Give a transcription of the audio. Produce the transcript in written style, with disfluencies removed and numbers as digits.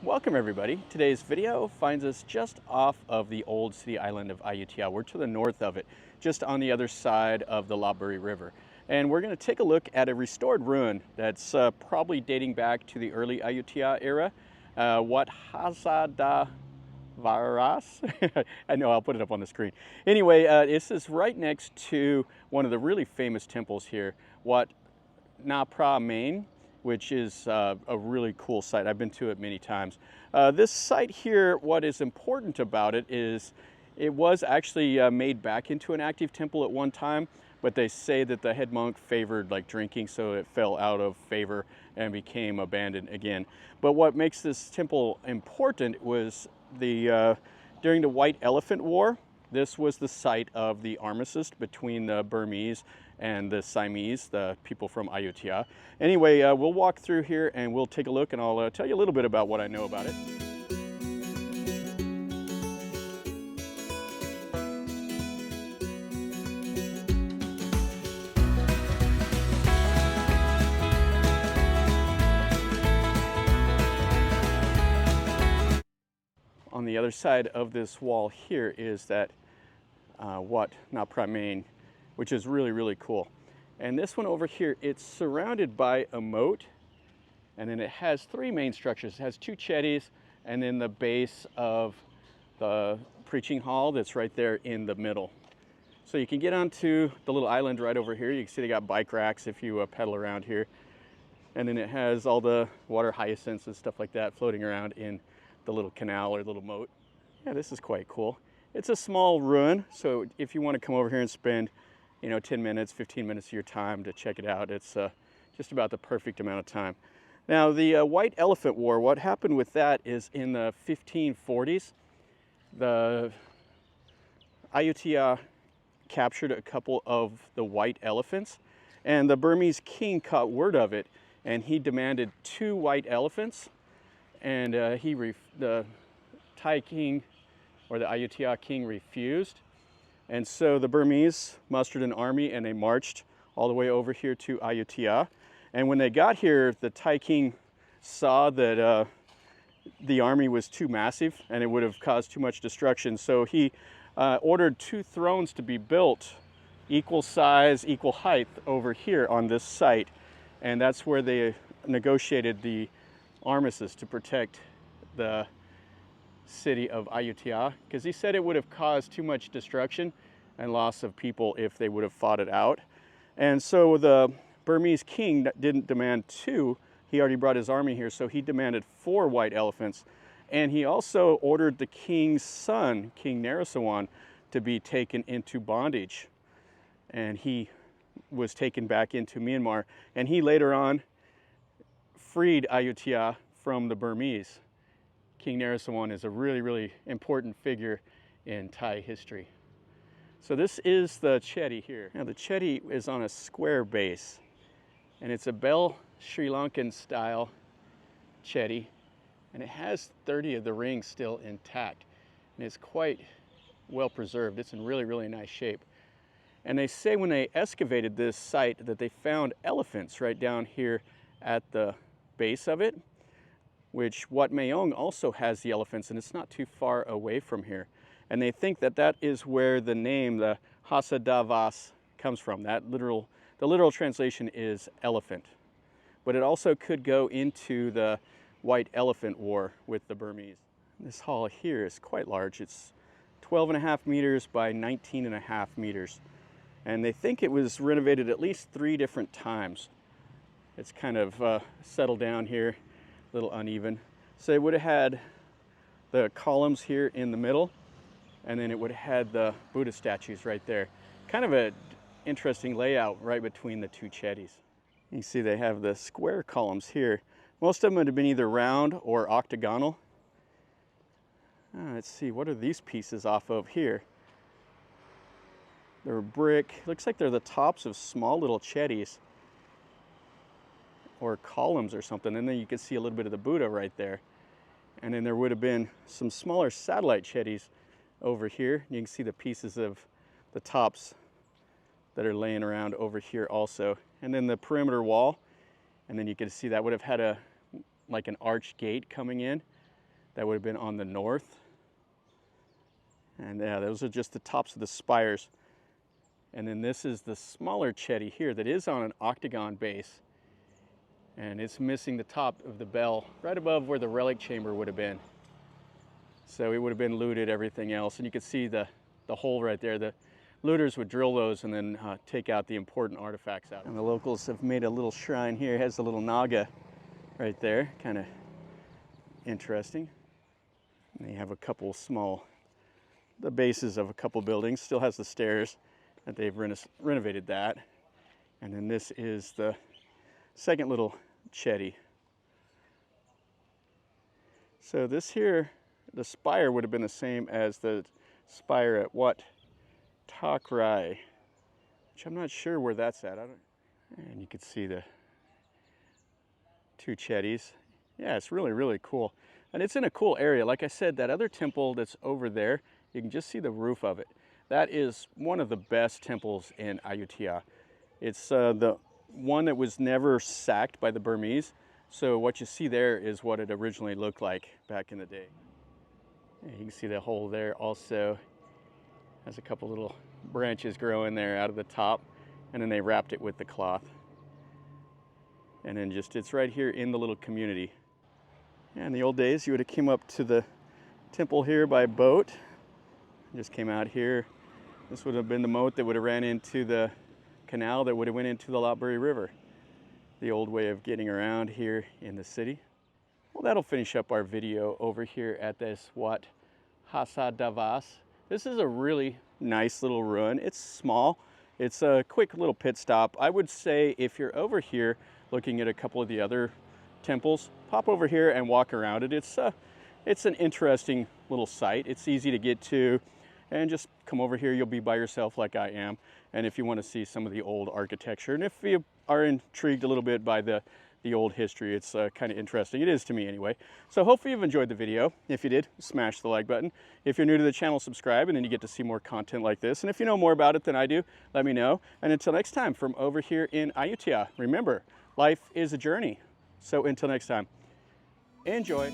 Welcome everybody. Today's video finds us just off of the old city island of Ayutthaya. We're to the north of it, just on the other side of the Laburi River. And we're going to take a look at a restored ruin that's probably dating back to the early Ayutthaya era. Wat Hasadavas. I know, I'll put it up on the screen. Anyway, this is right next to one of the really famous temples here, Wat Na Phra Meru, which is a really cool site. I've been to it many times. This site here, what is important about it is it was actually made back into an active temple at one time, but they say that the head monk favored like drinking, so it fell out of favor and became abandoned again. But what makes this temple important was during the White Elephant War, this was the site of the armistice between the Burmese and the Siamese, the people from Ayutthaya. Anyway, we'll walk through here and we'll take a look, and I'll tell you a little bit about what I know about it. On the other side of this wall here is that Wat Na Phra Meru, which is really, really cool. And this one over here, it's surrounded by a moat, and then it has three main structures. It has two chedis, and then the base of the preaching hall that's right there in the middle. So you can get onto the little island right over here. You can see they got bike racks if you pedal around here. And then it has all the water hyacinths and stuff like that floating around in the little canal or little moat. Yeah, this is quite cool. It's a small ruin, so if you want to come over here and spend 10 minutes, 15 minutes of your time to check it out, it's just about the perfect amount of time. Now, the White Elephant War, what happened with that is in the 1540s, the Ayutthaya captured a couple of the white elephants, and the Burmese king caught word of it, and he demanded 2 white elephants, and the Thai king, or the Ayutthaya king, refused. And so the Burmese mustered an army and they marched all the way over here to Ayutthaya. And when they got here, the Thai king saw that the army was too massive and it would have caused too much destruction. So he ordered 2 thrones to be built, equal size, equal height, over here on this site. And that's where they negotiated the armistice to protect the city of Ayutthaya, because he said it would have caused too much destruction and loss of people if they would have fought it out. And so the Burmese king didn't demand 2, he already brought his army here, so he demanded 4 white elephants. And he also ordered the king's son, King Narasawan, to be taken into bondage. And he was taken back into Myanmar, and he later on freed Ayutthaya from the Burmese. King Narasawan is a really, really important figure in Thai history. So this is the chedi here. Now the chedi is on a square base, and it's a Bell Sri Lankan style chedi, and it has 30 of the rings still intact, and it's quite well preserved. It's in really, really nice shape. And they say when they excavated this site that they found elephants right down here at the base of it, which Wat Maheyong also has the elephants, and it's not too far away from here. And they think that that is where the name, the Hasadavas, comes from. The literal translation is elephant. But it also could go into the White Elephant War with the Burmese. This hall here is quite large. It's 12.5 meters by 19.5 meters. And they think it was renovated at least 3 different times. It's kind of settled down here, a little uneven. So it would have had the columns here in the middle, and then it would have had the Buddha statues right there. Kind of an interesting layout right between the 2 chedis. You can see they have the square columns here. Most of them would have been either round or octagonal. Let's see, what are these pieces off of here? They're brick. Looks like they're the tops of small little chedis, or columns or something, and then you can see a little bit of the Buddha right there. And then there would have been some smaller satellite chedis over here. You can see the pieces of the tops that are laying around over here also. And then the perimeter wall, and then you can see that would have had like an arch gate coming in, that would have been on the north. And yeah, those are just the tops of the spires. And then this is the smaller chedi here that is on an octagon base. And it's missing the top of the bell right above where the relic chamber would have been. So it would have been looted, everything else. And you can see the hole right there. The looters would drill those and then take out the important artifacts out. And the locals have made a little shrine here. It has a little naga right there, kind of interesting. And they have a couple small, the bases of a couple buildings. Still has the stairs that they've renovated that. And then this is the second little chedi. So this here, the spire would have been the same as the spire at Wat Na Phra, which I'm not sure where that's at. And you can see the two chedis. Yeah, it's really, really cool. And it's in a cool area. Like I said, that other temple that's over there, you can just see the roof of it. That is one of the best temples in Ayutthaya. It's the one that was never sacked by the Burmese. So what you see there is what it originally looked like back in the day. And you can see the hole there also has a couple little branches growing there out of the top, and then they wrapped it with the cloth. And then just, it's right here in the little community. Yeah, in the old days, you would have came up to the temple here by boat. Just came out here. This would have been the moat that would have ran into the canal that would have went into the Lopburi River. The old way of getting around here in the city. Well, that'll finish up our video over here at this Wat Hasadavas. This is a really nice little ruin. It's small. It's a quick little pit stop. I would say if you're over here looking at a couple of the other temples, pop over here and walk around it. It's an interesting little site. It's easy to get to, and just come over here. You'll be by yourself like I am. And if you want to see some of the old architecture, and if you are intrigued a little bit by the old history, it's kind of interesting. It is to me anyway. So hopefully you've enjoyed the video. If you did, smash the like button. If you're new to the channel, subscribe, and then you get to see more content like this. And if you know more about it than I do, let me know. And until next time, from over here in Ayutthaya, remember, life is a journey. So until next time, enjoy.